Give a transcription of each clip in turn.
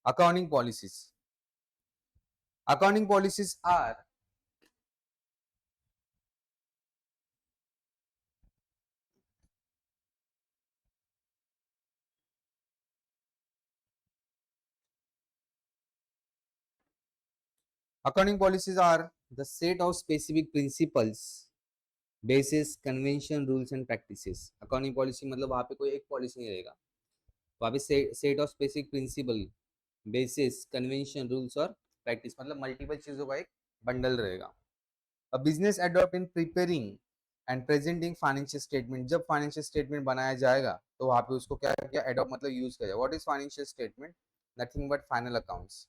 Accounting policies. Accounting policies are the set of specific principles, basis, convention, rules and practices. Accounting policy मतलब वहाँ पे कोई एक policy नहीं रहेगा, वहाँ पे set of specific principle, basis, convention, rules और प्रैक्टिस मतलब मल्टीपल चीजों का एक बंडल रहेगा. A business adopt in preparing and presenting financial statement. जब फाइनेंशियल स्टेटमेंट बनाया जाएगा तो वहां पे उसको क्या क्या एडॉप्ट मतलब यूज किया जाएगा. What is financial statement? Nothing but final accounts.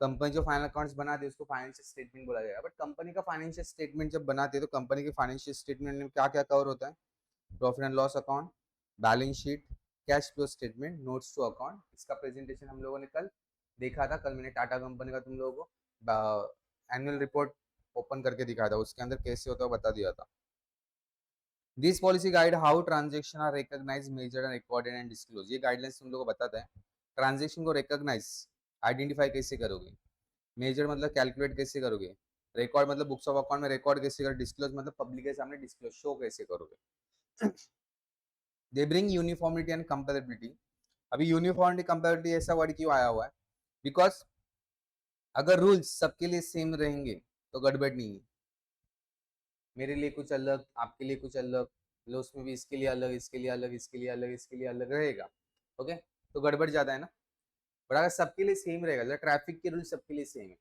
Company जो फाइनल अकाउंट्स बनाती है उसको फाइनेंशियल स्टेटमेंट बोला जाएगा. बट कंपनी का फाइनेंशियल स्टेटमेंट जब बनाती है तो कंपनी के फाइनेंशियल स्टेटमेंट में क्या क्या कवर होता है? Profit and loss account, balance sheet, cash flow statement, notes to account. इसका प्रेजेंटेशन हम लोगों ने कल देखा था. कल मैंने टाटा कंपनी का तुम लोगों को एनुअल रिपोर्ट ओपन करके दिखाया था, उसके अंदर कैसे होता है बता दिया था. This policy guide how transaction are recognise, measured and recorded and disclose. ये गाइडलाइंस तुम लोगों को बताता है ट्रांजेक्शन को रिकॉग्नाइज, आइडेंटिफाई कैसे करोगे, मेजर मतलब कैलकुलेट कैसे करोगे, रिकॉर्ड मतलब बुक्स ऑफ अकाउंट में रिकॉर्ड कैसे करोगे, डिस्क्लोज मतलब पब्लिक के सामने डिस्क्लोज शो कैसे करोगे. They bring uniformity and comparability. अभी यूनिफॉर्मिटी कंपेरेबिलिटी ऐसा वर्ड क्यों आया हुआ है? बिकॉज अगर रूल्स सबके लिए सेम रहेंगे तो गड़बड़ नहीं है. मेरे लिए कुछ अलग, आपके लिए कुछ अलग, मतलब उसमें भी इसके लिए अलग, इसके लिए अलग, इसके लिए अलग, इसके लिए अलग रहेगा. ओके, तो गड़बड़ ज्यादा है ना. बट अगर सबके लिए सेम रहेगा, जैसे ट्रैफिक के रूल सबके लिए सेम है,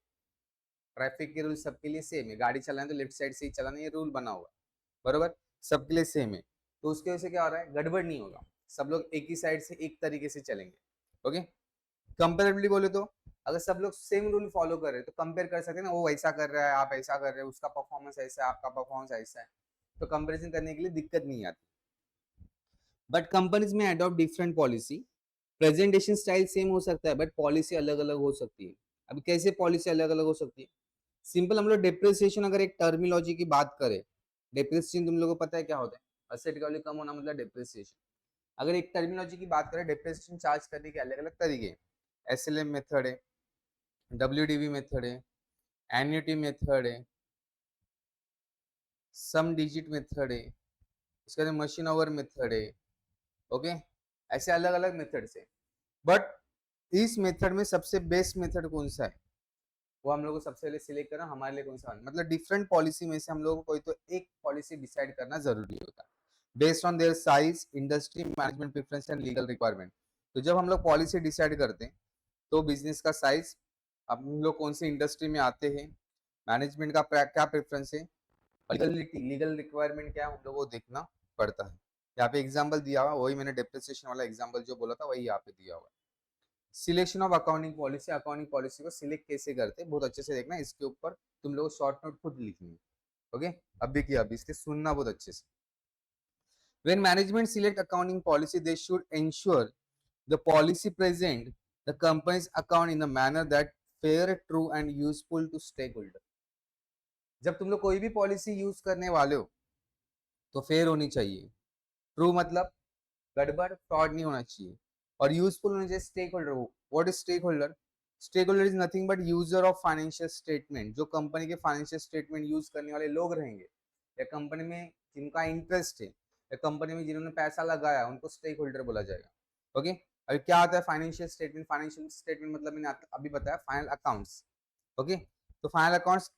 ट्रैफिक के रूल सबके लिए सेम है, गाड़ी चलाना तो लेफ्ट साइड से ही चलाना, ये रूल बना हुआ है बरोबर, सबके लिए सेम है. तो उसकी वजह से क्या हो रहा है? गड़बड़ नहीं होगा, सब लोग एक ही साइड से एक तरीके से चलेंगे. ओके. कंपेरेबली बोले तो अगर सब लोग सेम रूल फॉलो कर रहे हैं तो कंपेयर कर सकते हैं ना, वो वैसा कर रहा है, आप ऐसा कर रहे हो, उसका परफॉर्मेंस ऐसा है, आपका परफॉर्मेंस ऐसा है, तो कंपेरिजन करने के लिए दिक्कत नहीं आती. बट कंपनीज में adopt different policy. Presentation style same हो सकता है बट पॉलिसी अलग अलग हो सकती है. अभी कैसे पॉलिसी अलग अलग हो सकती है? सिंपल, हम लोग डेप्रिसिएशन अगर एक टर्मिनोलॉजी की बात करें, डेप्रिसिएशन तुम लोगों को पता है क्या होता है? असेट वैल्यू कम होना मतलब डेप्रिसिएशन. अगर एक टर्मिनोलॉजी की बात करें, डेप्रिसिएशन चार्ज करने के अलग अलग तरीके हैं. एसएलएम मेथड है, डब्ल्यूडीवी मेथड है, एन्युटी मेथड है, सम डिजिट मेथड है, इसके बाद मशीन ओवर मेथड है. ओके, ऐसे अलग अलग मेथड है. बट इस मेथड में सबसे बेस्ट मेथड कौन सा है वो हम लोग को सबसे पहले सिलेक्ट करना, हमारे लिए कौन सा, मतलब डिफरेंट पॉलिसी में से हम लोगों को कोई तो एक पॉलिसी डिसाइड करना जरूरी होता है based on their size, industry, management preference and legal requirement. तो जब हम लोग पॉलिसी डिसाइड करते हैं तो बिजनेस का साइज, अब हम लोग कौन सी इंडस्ट्री में आते हैं, मैनेजमेंट का क्या प्रेफरेंस है, लीगल रिक्वायरमेंट क्या है, हम लोग को देखना पड़ता है. यहाँ पे एग्जाम्पल दिया हुआ, वही मैंने डेप्रिसिएशन वाला एग्जाम्पल जो बोला था वही यहाँ पे दिया हुआ है. Selection of accounting policy. Accounting policy को सिलेक्ट कैसे करते हैं बहुत अच्छे से देखना, इसके ऊपर तुम लोग शॉर्ट नोट खुद लिखनी है. ओके, अभी की अभी इसके सुनना बहुत अच्छे से. When management select accounting policy, they should ensure the policy present the company's account in a manner that fair, true and useful to stakeholder. जब तुम लोग कोई भी पॉलिसी यूज करने वाले हो तो फेयर होनी चाहिए, ट्रू मतलब गड़बड़ फ्रॉड नहीं होना चाहिए, और यूजफुल होना चाहिए स्टेक होल्डर को. What is stakeholder? Stakeholder is nothing but user of financial statement. जो कंपनी के फाइनेंशियल स्टेटमेंट यूज करने वाले लोग रहेंगे या कंपनी में जिनका इंटरेस्ट है या कंपनी में जिन्होंने पैसा लगाया उनको स्टेक होल्डर बोला जाएगा. ओके, अभी क्या आता है फाइनेंशियल स्टेटमेंट? फाइनेंशियल स्टेटमेंट मतलब मैंने अभी बताया फाइनल अकाउंट्स. ओके, तो फाइनल अकाउंट्स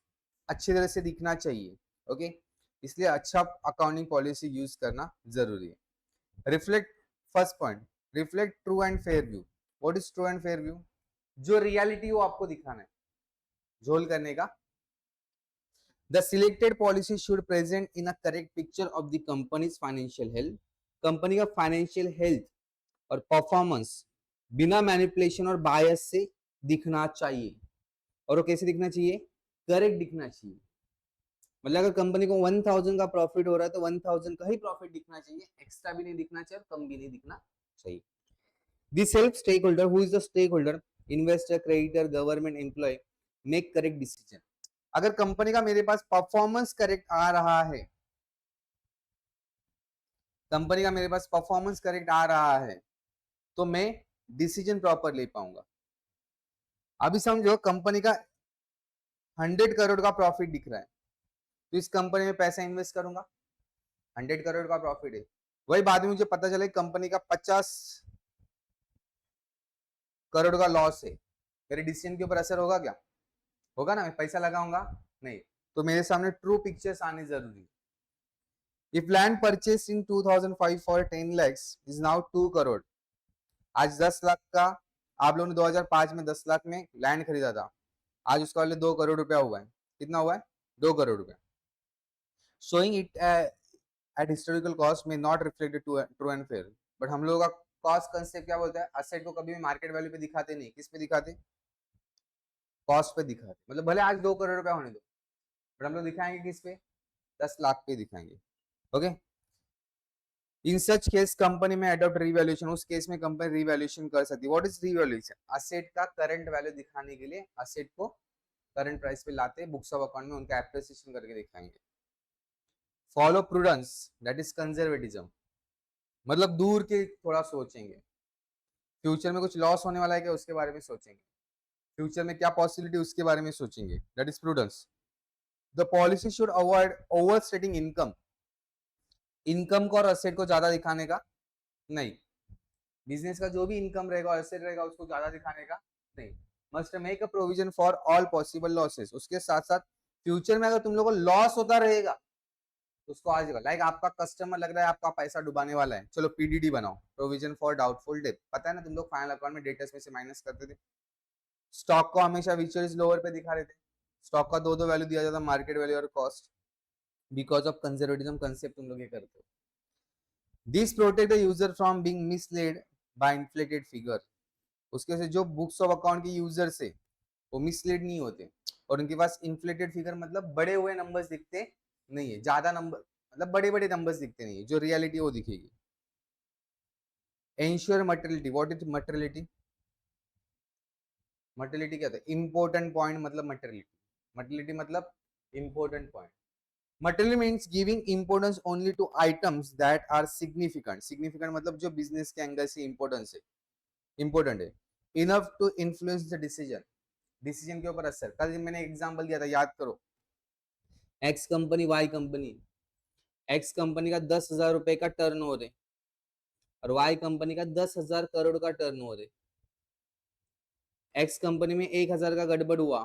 अच्छी तरह से दिखना चाहिए. ओके, इसलिए अच्छा अकाउंटिंग पॉलिसी यूज करना जरूरी है. Reflect, first point, reflect true and fair view. What is true and fair view? जो रियलिटी वो आपको दिखाना है, झोल करने का. The selected policy should present in a correct picture of the companies financial health. Company का फाइनेंशियल हेल्थ और परफॉर्मेंस बिना मैनिपुलेशन और बायस से दिखना चाहिए. और वो कैसे दिखना चाहिए? करेक्ट दिखना चाहिए. मतलब अगर कंपनी को 1000 का प्रॉफिट हो रहा है तो 1000 का ही प्रॉफिट दिखना चाहिए, एक्स्ट्रा भी नहीं दिखना चाहिए और कम भी नहीं दिखना चाहिए. This helps stakeholder, who is the stakeholder, investor, creditor, government employee, make correct decision. अगर कंपनी का मेरे पास परफॉर्मेंस करेक्ट आ रहा है, कंपनी का मेरे पास परफॉर्मेंस करेक्ट आ रहा है तो मैं डिसीजन प्रॉपर ले पाऊंगा. अभी समझो कंपनी का 100 करोड़ का प्रॉफिट दिख रहा है, तो इस कंपनी में पैसा इन्वेस्ट करूंगा, 100 करोड़ का प्रॉफिट है। वही बाद में मुझे पता चले कंपनी का 50 करोड़ का लॉस है, मेरे डिसीजन के ऊपर असर होगा क्या? होगा ना, मैं पैसा लगाऊंगा नहीं। तो मेरे सामने ट्रू पिक्चर्स आने जरूरी है। If land purchased in 2005 for 10 lakhs is now 2 crore, आज 10 लाख का, आप लोगों ने 2005 में 10 लाख में लैंड खरीदा था, आज उसका वैल्यू 2 करोड़ रुपया हुआ है। कितना हुआ है? 2 करोड़ रुपया। Showing it at historical cost में not reflected true and fair, but हम लोगों का कॉस्ट कंसेप्ट क्या बोलता है? असेट को कभी भी मार्केट वैल्यू पे दिखाते नहीं, किस पे दिखाते? कॉस्ट पे दिखाते। मतलब भले आज 2 करोड़ रुपया होने दो, बट हम लोग दिखाएंगे किस पे? 10 लाख पे दिखाएंगे। ओके, इन सच केस कंपनी में अडॉप्ट रिवैल्यूएशन, उस केस में कंपनी रिवैल्यूएशन कर सकती है। What is revaluation? असेट का करंट वैल्यू दिखाने के लिए असेट को करंट प्राइस पे लाते हैं, बुक्स ऑफ अकाउंट में उनका एप्रिसिएशन करके दिखाएंगे। Follow prudence, that is conservatism, मतलब दूर के थोड़ा सोचेंगे, फ्यूचर में कुछ लॉस होने वाला है क्या उसके बारे में सोचेंगे, फ्यूचर में क्या पॉसिबिलिटी उसके बारे में सोचेंगे, that is prudence. The policy should avoid over स्टेटिंग income, income को और असेट को ज्यादा दिखाने का नहीं, बिजनेस का जो भी इनकम रहेगा और एसेट रहेगा उसको ज्यादा दिखाने का नहीं। Must make a provision for all possible losses, उसके साथ साथ फ्यूचर में अगर तुम लोगों को लॉस होता रहेगा तो उसको आज लाइक आपका कस्टमर लग रहा है आपका पैसा डुबाने वाला है, चलो पीडीडी बनाओ, प्रोविजन फॉर डाउटफुल डेट। पता है ना तुम लोग फाइनल अकाउंट में डेटर्स में से माइनस करते थे, स्टॉक को हमेशा विचुअल्स लोअर पे दिखा रहे थे, स्टॉक का दो वैल्यू दिया जाता, मार्केट वैल्यू और cost, because of conservatism concept तुम लोग ये करते हो। This protect the user from being misled by inflated figure, उसके से जो बुक्स ऑफ अकाउंट के यूजर्स है वो मिसलीड नहीं होते, और उनके पास इन्फ्लेटेड फिगर मतलब बड़े हुए नंबर्स दिखते नहीं है, ज्यादा नंबर मतलब बड़े बड़े नंबर्स दिखते नहीं है, जो रियलिटी वो दिखेगी। Ensure materiality, what is materiality? Materiality क्या होता है? इंपॉर्टेंट पॉइंट मतलब मटेरियलिटी, मटेरियलिटी मतलब important point. Material means giving importance only to items that are significant, significant मतलब जो बिजनेस के एंगल से इंपॉर्टेंस है, इंपॉर्टेंट है, enough to influence the decision, decision के ऊपर असर। कल मैंने एग्जांपल दिया था, याद करो, X company Y company, X company का 10,000 रुपए का टर्नओवर है और वाई कंपनी का 10,000 करोड़ का टर्नओवर है। एक्स कंपनी में 1,000 का गड़बड़ हुआ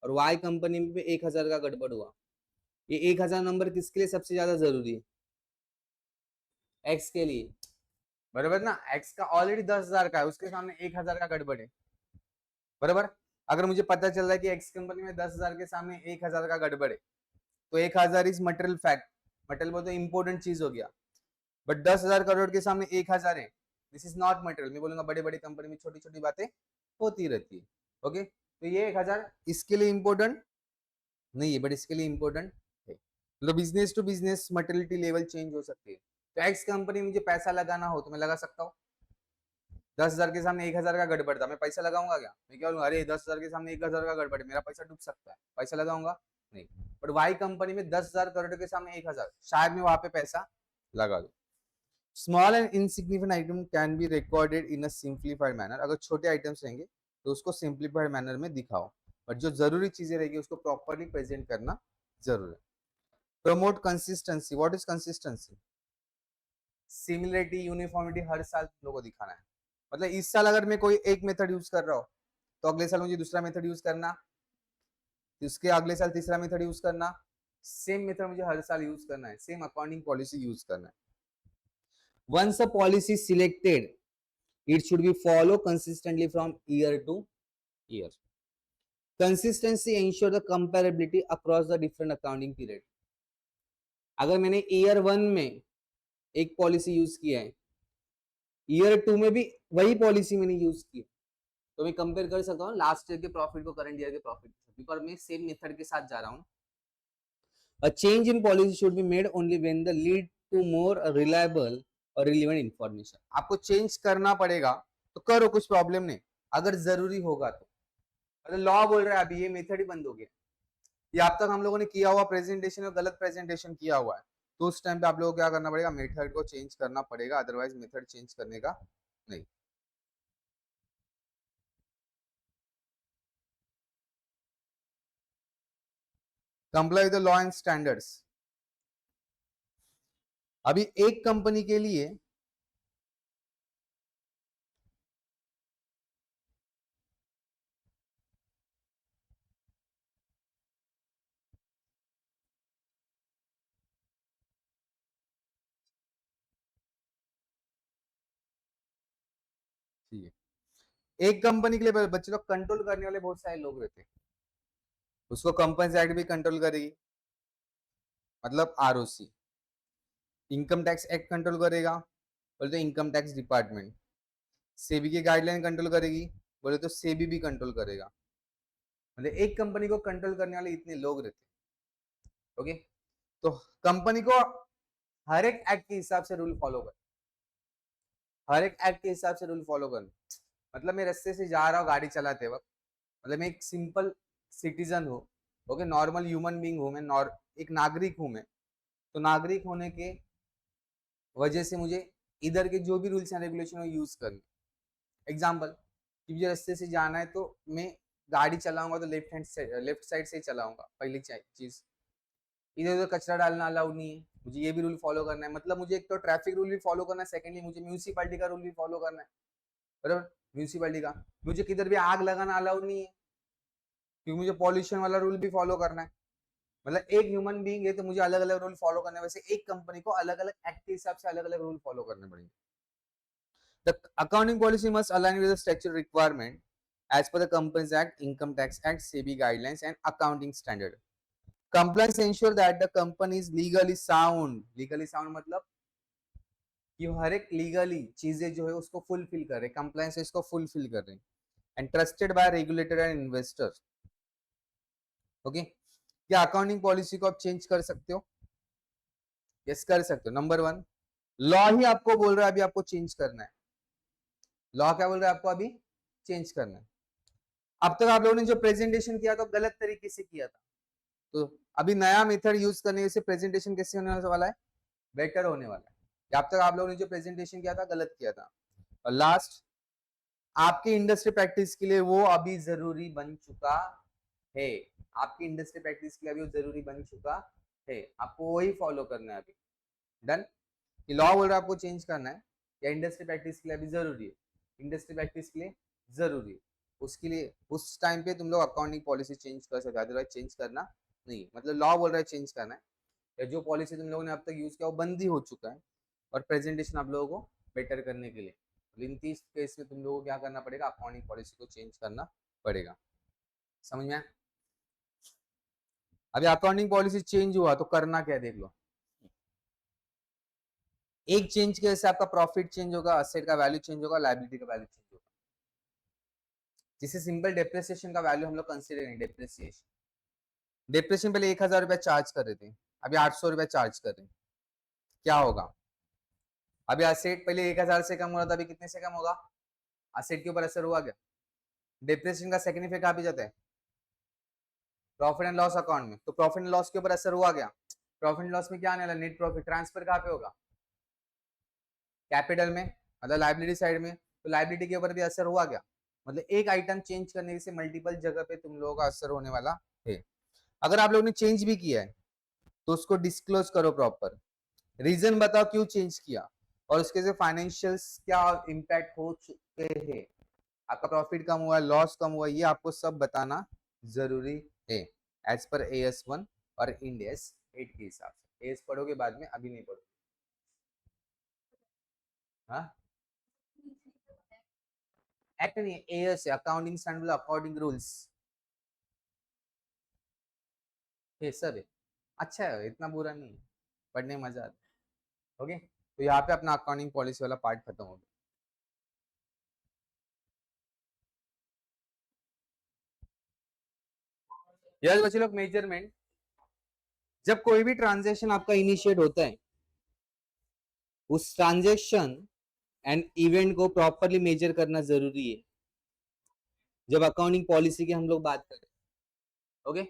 और वाई कंपनी में 1,000 का गड़बड़ हुआ, ये 1,000 नंबर किसके लिए सबसे ज्यादा जरूरी है? एक्स के लिए, बराबर ना? एक्स का ऑलरेडी 10,000 का है, उसके सामने 1,000 का गड़बड़ है, बराबर। अगर मुझे पता चल रहा है कि एक्स कंपनी में 10,000 के सामने 1,000 का गड़बड़ है, तो 1,000 इज मटेरियल फैक्ट, मटेरियल बहुत इंपॉर्टेंट चीज हो गया, बट 10,000 करोड़ के सामने 1,000 है, दिस इज नॉट मटेरियल। मैं बोलूंगा बड़े बड़े कंपनी में छोटी छोटी बातें होती रहती है, ओके। तो ये 1,000 इसके लिए इंपॉर्टेंट नहीं है, बट इसके लिए इंपॉर्टेंट है। मतलब business to business materiality level change हो सकती है। तो एक्स कंपनी में मुझे पैसा लगाना हो तो मैं लगा सकता हूँ, 10,000 के सामने 1,000 का गड़बड़ था, मैं पैसा लगाऊंगा क्या? मैं क्या बोलूंगा, अरे 10,000 के सामने 1,000 का गड़बड़ है, मेरा पैसा डूब सकता है, पैसा लगाऊंगा नहीं। बट वाई कंपनी में 10,000 करोड़ के सामने 1,000, शायद मैं वहां पे पैसा लगा दूं। Small and insignificant item can be recorded in a simplified manner, अगर छोटे आइटम्स रहेंगे तो उसको सिंप्लीफाइड मैनर में दिखाओ, बट जो जरूरी चीजें रहेगी उसको प्रॉपरली प्रेजेंट करना जरूर है। Promote consistency, what is consistency? Similarity, uniformity हर साल तुम लोगों को दिखाना है। मतलब इस साल अगर मैं कोई एक मेथड यूज कर रहा हूँ तो अगले साल मुझे दूसरा मेथड यूज करना, उसके अगले साल तीसरा मेथड यूज करना, सेम मेथड मुझे हर साल यूज करना है, सेम अकाउंटिंग पॉलिसी यूज करना है। Once a policy selected it should be follow consistently from year to year. Consistency ensure the comparability across the different accounting period. अगर मैंने year 1 में एक पॉलिसी यूज किया है, ईयर 2 में भी वही पॉलिसी मैंने यूज की है, तो मैं कंपेयर कर सकता हूँ लास्ट ईयर के प्रॉफिट को करंट ईयर के प्रॉफिट के साथ, बिकॉज मैं सेम मेथड के साथ जा रहा हूँ। A change in policy should be made only when the lead to more reliable और रिलेवेंट इंफॉर्मेशन। आपको चेंज करना पड़ेगा तो करो, कुछ प्रॉब्लम नहीं, अगर जरूरी होगा तो। मतलब लॉ बोल रहा है अभी ये मेथड ही बंद हो गया, ये अब तक हम लोगों ने किया हुआ प्रेजेंटेशन और गलत प्रेजेंटेशन किया हुआ है, तो उस टाइम पे आप लोगों को क्या करना पड़ेगा, मेथड को चेंज करना पड़ेगा, अदरवाइज मेथड चेंज करने का नहीं। Comply with the law and standards. अभी एक कंपनी के लिए ठीक है, एक कंपनी के लिए बच्चे लोग कंट्रोल करने वाले बहुत सारे लोग रहते हैं। उसको कंपनी एक्ट भी कंट्रोल करेगी, मतलब ROC. Income tax act control करेगा, बोले तो इनकम टैक्स डिपार्टमेंट। सेबी की गाइडलाइन कंट्रोल करेगी, बोले तो सेबी भी कंट्रोल करेगा। मतलब एक कंपनी को कंट्रोल करने वाले इतने लोग रहते हैं। ओके, तो कंपनी को हर एक एक्ट के हिसाब से रूल फॉलो कर, हर एक एक्ट के हिसाब से रूल फॉलो करना। मतलब मैं रास्ते से जा रहा हूँ गाड़ी चलाते वक्त, मतलब मैं एक सिंपल सिटीजन हूँ, ओके, नॉर्मल ह्यूमन बीइंग हूँ मैं, एक नागरिक हूँ मैं। तो नागरिक होने के वजह से मुझे इधर के जो भी रूल्स एंड रेगुलेशन है यूज करने। एग्जाम्पल कि मुझे रास्ते से जाना है तो मैं गाड़ी चलाऊंगा तो लेफ्ट साइड से ही चलाऊंगा। पहली चीज, इधर उधर कचरा डालना अलाउड नहीं है, मुझे ये भी रूल फॉलो करना है। मतलब मुझे एक तो ट्रैफिक रूल भी फॉलो करना है, सेकेंडली मुझे म्यूनिसिपैलिटी का रूल भी फॉलो करना है, बराबर। म्यूनिसिपैलिटी का मुझे किधर भी आग लगाना अलाउड नहीं है, क्योंकि मुझे पॉल्यूशन वाला रूल भी फॉलो करना है। मतलब एक ह्यूमन बीइंग है तो मुझे अलग अलग रूल फॉलो करने, वैसे एक कंपनी को अलग अलग एक्ट के हिसाब से अलग अलग रूल फॉलो करने पड़ेंगे। The accounting policy must align with the statutory requirement as per the Companies Act, Income Tax Act, SEBI guidelines and accounting standard. Compliance ensure that the company is legally sound. Legally sound मतलब कि हर एक legally चीजें जो है उसको fulfil कर रहे, compliance इसको फुलफिल कर रहे हैं, and trusted bye regulator and investor. Okay, क्या अकाउंटिंग पॉलिसी को आप चेंज कर सकते हो? यस, कर सकते हो। नंबर वन, लॉ ही आपको बोल रहा है अभी आपको चेंज करना है। लॉ क्या बोल रहा है आपको अभी चेंज करना है। अब तक आप लोगों ने जो प्रेजेंटेशन किया तो गलत तरीके से किया था, तो अभी नया मेथड यूज करने से प्रेजेंटेशन कैसे होने वाला है? बेटर होने वाला है। अब तक आप लोगों ने जो प्रेजेंटेशन किया था गलत किया था। और लास्ट, आपकी इंडस्ट्री प्रैक्टिस के लिए वो अभी जरूरी बन चुका है। आपकी इंडस्ट्री प्रैक्टिस के लिए अभी वो जरूरी बन चुका है, आपको वही फॉलो करना है अभी। डन। ये लॉ बोल रहा है आपको चेंज करना है, या इंडस्ट्री प्रैक्टिस के लिए अभी जरूरी है? इंडस्ट्री प्रैक्टिस के लिए जरूरी है। उसके लिए उस टाइम पे तुम लोग अकाउंटिंग पॉलिसी चेंज कर सकते हो, अदरवाइज चेंज करना नहीं। मतलब लॉ बोल रहा है चेंज करना है, या जो पॉलिसी तुम लोगों ने अब तक यूज किया वो बंद ही हो चुका है, और प्रेजेंटेशन आप लोगों को बेटर करने के लिए इन 30 केस में तुम लोगों को क्या करना पड़ेगा? अकाउंटिंग पॉलिसी को चेंज करना पड़ेगा। समझ में? अभी अकाउंटिंग पॉलिसी चेंज हुआ तो करना क्या है देख लो। एक चेंज के से आपका प्रॉफिट चेंज होगा, असेट का वैल्यू चेंज होगा, लायबिलिटी का वैल्यू चेंज होगा। जिसे सिंपल डेप्रिसिएशन का वैल्यू हम लोग कंसीडर करें, डेप्रिसिएशन। डेप्रिसिएशन पहले 1000 रुपया चार्ज कर रहे थे, अभी 800 रुपया चार्ज कर रहे हैं। क्या होगा? अभी असेट पहले 1000 से कम हो रहा था, अभी कितने से कम होगा? असेट के ऊपर असर हुआ क्या? डेप्रिसिएशन का सेकंड इफेक्ट कहां पे जाता है? प्रॉफिट एंड लॉस अकाउंट में। तो प्रॉफिट एंड लॉस के ऊपर असर हुआ क्या? प्रॉफिट एंड लॉस में क्या आने वाला? नेट प्रॉफिट ट्रांसफर कहां पे होगा? कैपिटल में, मतलब लाइबिलिटी साइड में। तो लाइबिलिटी के ऊपर भी असर हुआ क्या? मतलब एक आइटम चेंज करने से मल्टीपल जगह पे तुम लोगों का असर होने वाला है। अगर आप लोगों ने चेंज भी किया है तो उसको डिस्क्लोज करो प्रॉपर, रीजन बताओ क्यों चेंज किया, और उसके से फाइनेंशियल्स क्या इम्पैक्ट हो चुके हैं, आपका प्रॉफिट कम हुआ, लॉस कम हुआ, ये आपको सब बताना जरूरी है एज पर AS1 और इंड AS8 के हिसाब से। एस पढ़ोगे बाद में, अभी नहीं पढ़ोगे। हाँ, एक्ट नहीं है, एएस है, अकाउंटिंग स्टैंडर्ड अकॉर्डिंग रूल्स। ये सब है, अच्छा है, इतना बुरा नहीं है, पढ़ने में मजा आता है। ओके, तो यहाँ पे अपना अकाउंटिंग पॉलिसी वाला पार्ट खत्म हो गया। यस बच्चे लोग, मेजरमेंट, जब कोई भी ट्रांजेक्शन आपका इनिशिएट होता है, उस ट्रांजेक्शन एंड इवेंट को प्रॉपरली मेजर करना जरूरी है, जब अकाउंटिंग पॉलिसी की हम लोग बात करें। ओके,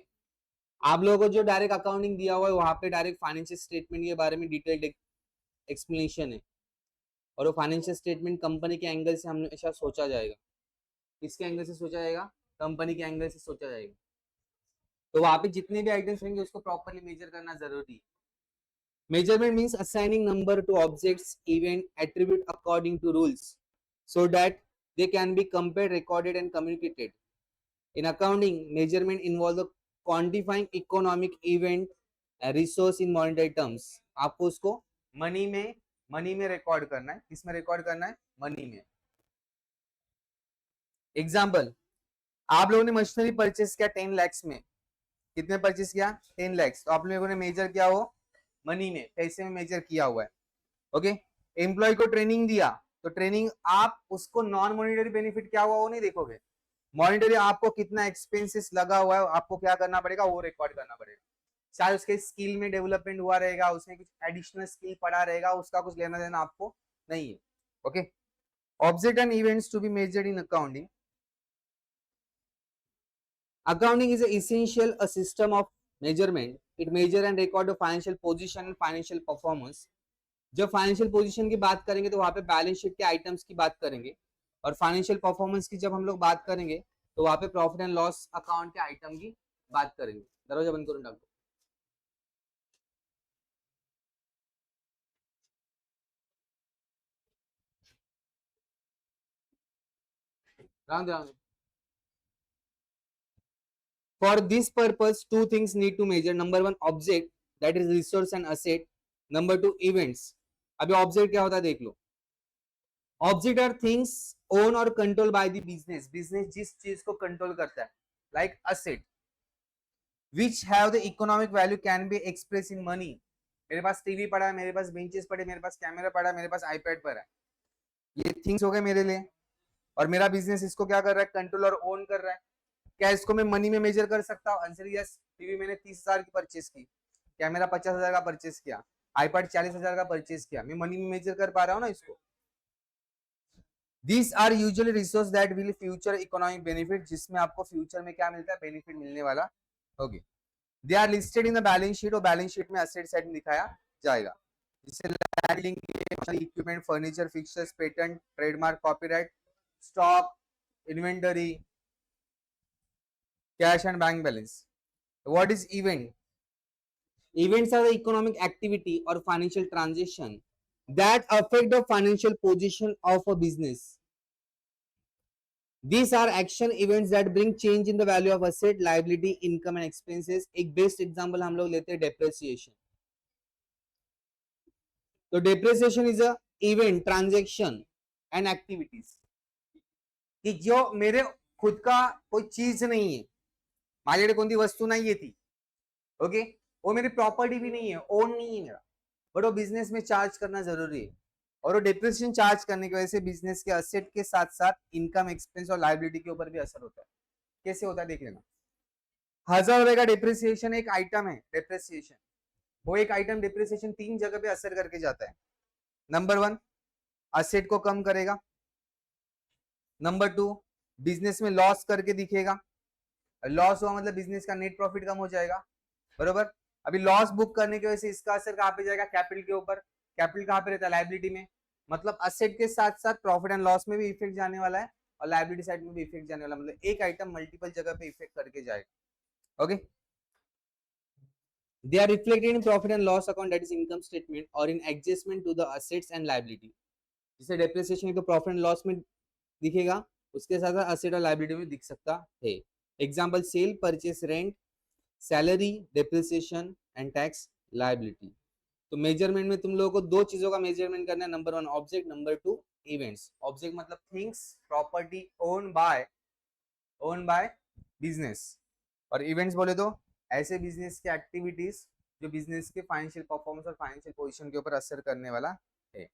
आप लोगों को जो डायरेक्ट अकाउंटिंग दिया हुआ है वहां पे डायरेक्ट फाइनेंशियल स्टेटमेंट के बारे में डिटेल्ड एक्सप्लेनेशन है, और वो फाइनेंशियल स्टेटमेंट कंपनी के एंगल से हमेशा सोचा जाएगा। किसके एंगल से सोचा जाएगा? कंपनी के एंगल से सोचा जाएगा। तो वहां पे जितने भी आइटम्स रहेंगे उसको प्रॉपरली मेजर करना जरूरी है। Measurement means assigning number to objects, event, attribute according to rules, so that they can be compared, recorded, and communicated. In accounting, measurement involves the quantifying economic event, resource in monetary terms. आपको उसको money में record करना है। किसमें record करना है? Money में। Example, आप लोगों ने मशीनरी परचेस किया 10 lakhs में। कितने परचेस किया? 10 lakhs। तो आप लोगों ने मेजर किया हो मनी में, पैसे में मेजर किया हुआ है। ओके, एम्प्लॉय को ट्रेनिंग दिया, तो ट्रेनिंग आप उसको नॉन मॉनिटरी बेनिफिट क्या हुआ वो नहीं देखोगे, मॉनिटरी आपको कितना एक्सपेंसेस लगा हुआ है आपको क्या करना पड़ेगा, वो रिकॉर्ड करना पड़ेगा। शायद उसके स्किल में डेवलपमेंट हुआ रहेगा, उसने कुछ एडिशनल स्किल पढ़ा रहेगा, उसका कुछ लेना देना आपको नहीं है। Okay, object and events to be measured in accounting. Accounting is essential a system of measurement. It measure and record the financial position and financial performance. जब फाइनेंशियल पोजीशन की बात करेंगे तो वहां पे बैलेंस शीट के आइटम्स की बात करेंगे, और फाइनेंशियल परफॉर्मेंस की जब हम लोग बात करेंगे तो वहां पे प्रॉफिट एंड लॉस अकाउंट के आइटम की बात करेंगे। दरवाजा बंद करो doctor. Round round. For this purpose, two things need to measure. Number one, object, that is resource and asset. Number two, events. अभी ऑब्जेक्ट क्या होता है देख लो। ऑब्जेक्ट आर थिंग्स ओन और control by the business. Business जिस चीज को control करता है, like asset which have the economic value can be express in money. मेरे पास टीवी पड़ा है, मेरे पास बेंचेस पड़े, मेरे पास कैमरा पड़ा है, मेरे पास आईपैड पड़ा है, ये थिंग्स हो गए मेरे लिए, और मेरा बिजनेस इसको क्या कर रहा है, कंट्रोल और ओन कर रहा है। क्या इसको मैं मनी में मेजर कर सकता हूँ? Answer yes. टीवी मैंने 30,000 की परचेस की, कैमरा 50,000 का परचेस किया, आईपैड 40,000 का परचेस किया, मैं मनी में मेजर कर पा रहा हूँ ना इसको। These are usually resources that will future economic benefit, जिसमें आपको फ्यूचर में क्या मिलता है, बेनिफिट मिलने वाला। Okay, they are listed in the balance sheet, और बैलेंस शीट में एसेट साइड में दिखाया जाएगा, जिससे land, equipment, furniture, fixtures, patent, trademark, copyright, stock, inventory, cash and bank balance. What is event? Events are the economic activity or financial transaction that affect the financial position of a business. These are action events that bring change in the value of asset, liability, income and expenses. एक best example हम लोग लेते हैं depreciation. तो depreciation is a event, transaction and activities, कि जो मेरे खुद का कोई चीज नहीं है, माझ्याकडे कोणती वस्तू नाहीये ती, ओके, वो मेरी प्रॉपर्टी भी नहीं है, ओन नहीं है मेरा, बट वो बिजनेस में चार्ज करना जरूरी है, और वो डिप्रिसिएशन चार्ज करने की वजह से बिजनेस के असेट के साथ साथ इनकम, एक्सपेंस और लायबिलिटी के ऊपर भी असर होता है। कैसे होता है देख लेना। 1,000 रुपए का डिप्रिसिएशन एक आइटम है, डिप्रिसिएशन, वो एक आइटम डिप्रिसिएशन 3 जगह पे असर करके जाता है। नंबर 1, असेट को कम करेगा। नंबर 2, बिजनेस में लॉस करके दिखेगा। लॉस हुआ मतलब बिजनेस का नेट प्रॉफिट कम हो जाएगा, बरोबर। अभी लॉस बुक करने की वजह से इसका असर कहां पे जाएगा, कैपिटल के ऊपर। कैपिटल कहां पे रहता है, लायबिलिटी में। मतलब असेट के साथ साथ प्रॉफिट एंड लॉस में भी इफेक्ट जाने वाला है, और लायबिलिटी साइड में भी इफेक्ट जाने वाला है। मतलब एक आइटम मल्टीपल जगह पे इफेक्ट करके जाएगा। Okay, they are reflected in profit and loss account, that is income statement, or in adjustment to the assets and liability. जिसे डेप्रिसिएशन तो प्रॉफिट एंड लॉस में दिखेगा, उसके साथ साथ असेट और लायबिलिटी में दिख सकता है। Example, sale, purchase, rent, salary, depreciation and tax liability. तो मेजरमेंट में तुम लोगों को दो चीजों का मेजरमेंट करना है। Number 1 object, number 2 events. Object मतलब things, property own by business, और इवेंट्स बोले तो ऐसे बिजनेस के एक्टिविटीज जो बिजनेस के फाइनेंशियल परफॉर्मेंस और फाइनेंशियल पोजीशन के ऊपर असर करने वाला है।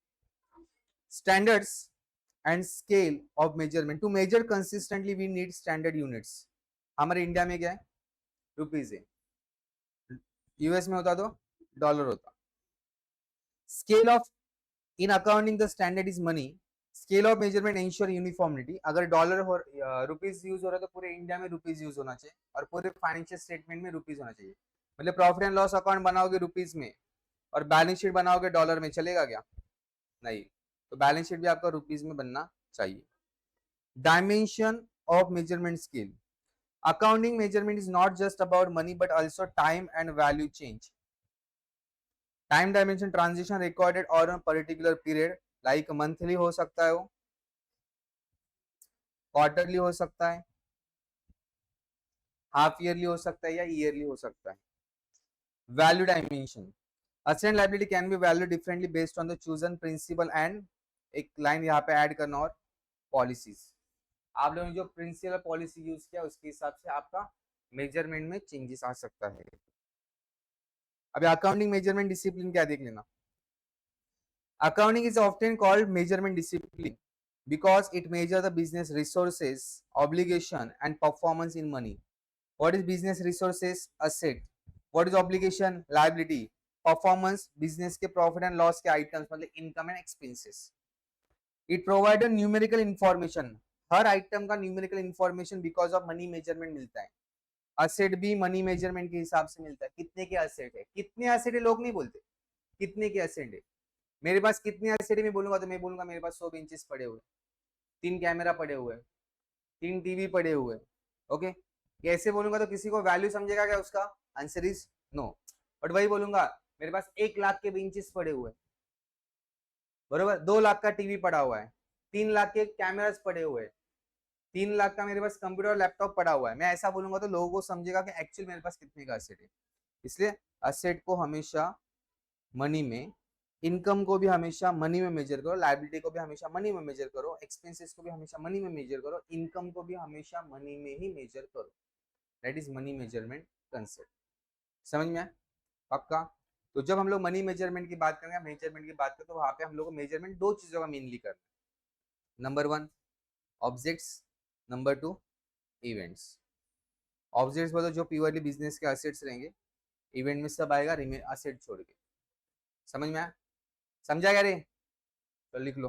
Standards and scale of measurement. To measure consistently we need standard units. हमारे इंडिया में क्या है, रुपीज है, यूएस में होता तो डॉलर होता। Scale of, in accounting the standard is money. Scale of measurement ensure uniformity. अगर डॉलर हो, रुपीज यूज हो रहा है तो पूरे इंडिया में रुपीज यूज होना चाहिए, और पूरे फाइनेंशियल स्टेटमेंट में रुपीज होना चाहिए। मतलब प्रॉफिट एंड लॉस अकाउंट बनाओगे रुपीज में, और बैलेंस शीट बनाओगे डॉलर में, चलेगा क्या? नहीं। तो बैलेंस शीट भी आपका रुपीज में बनना चाहिए। Dimension of measurement scale. Accounting measurement is not just about money but also time and value change. Time dimension transition recorded or a particular period like monthly हो सकता है, वो क्वार्टरली हो सकता है, हाफ ईयरली हो सकता है या ईयरली हो सकता है. Value dimension. Asset and liability can be valued differently based on the chosen principle and एक लाइन यहाँ पे ऐड करना और पॉलिसीज. आप लोगों ने जो प्रिंसिपल पॉलिसी यूज किया उसके हिसाब से आपका मेजरमेंट में चेंजेस आ सकता है. अभी अकाउंटिंग मेजरमेंट डिसिप्लिन क्या देख लेना. Accounting is often called measurement discipline because it measures the business resources, obligation and performance in money. What is business resources? Asset. What is obligation? Liability. Performance business के profit and loss के items मतलब income and expenses. It provide a numerical information. हर item का numerical information because of money measurement मिलता है. Asset भी money measurement के हिसाब से मिलता है. कितने के असेट है, कितने असेट है लोग नहीं बोलते, कितने के असेट है. मेरे पास कितने असेट है मैं बोलूंगा तो मैं बोलूंगा मेरे पास 100 बेंचेस पड़े हुए, 3 कैमरा पड़े हुए, 3 टीवी पड़े हुए. ओके, कैसे बोलूंगा तो किसी को वैल्यू समझेगा क्या उसका? Answer is no. बट वही बोलूंगा मेरे पास 1 लाख के बेंचेस पड़े हुए, बरोबर, 2 लाख का टीवी पड़ा हुआ है, 3 लाख के कैमरास पड़े हुए, 3 लाख का मेरे पास कंप्यूटर और लैपटॉप पड़ा हुआ है. मैं ऐसा बोलूंगा तो लोगों को समझेगा कि एक्चुअली मेरे पास कितने का असेट है. इसलिए असेट को हमेशा मनी में, इनकम को भी हमेशा मनी में मेजर करो, लायबिलिटी को भी हमेशा मनी में मेजर करो, एक्सपेंसेस को भी हमेशा मनी में मेजर करो, इनकम को भी हमेशा मनी में ही मेजर करो. That is money measurement concept. समझ में आया? पक्का? तो जब हम लोग मनी मेजरमेंट की बात करेंगे, मेजरमेंट की बात करें तो वहां पे हम लोग को मेजरमेंट 2 चीजों का मेनली करना है. Number 1 objects, number 2 events. Objects मतलब जो प्योरली बिजनेस के असेट्स रहेंगे, इवेंट में सब आएगा असेट छोड़ के. समझ में आया? समझा क्या रे? तो लिख लो.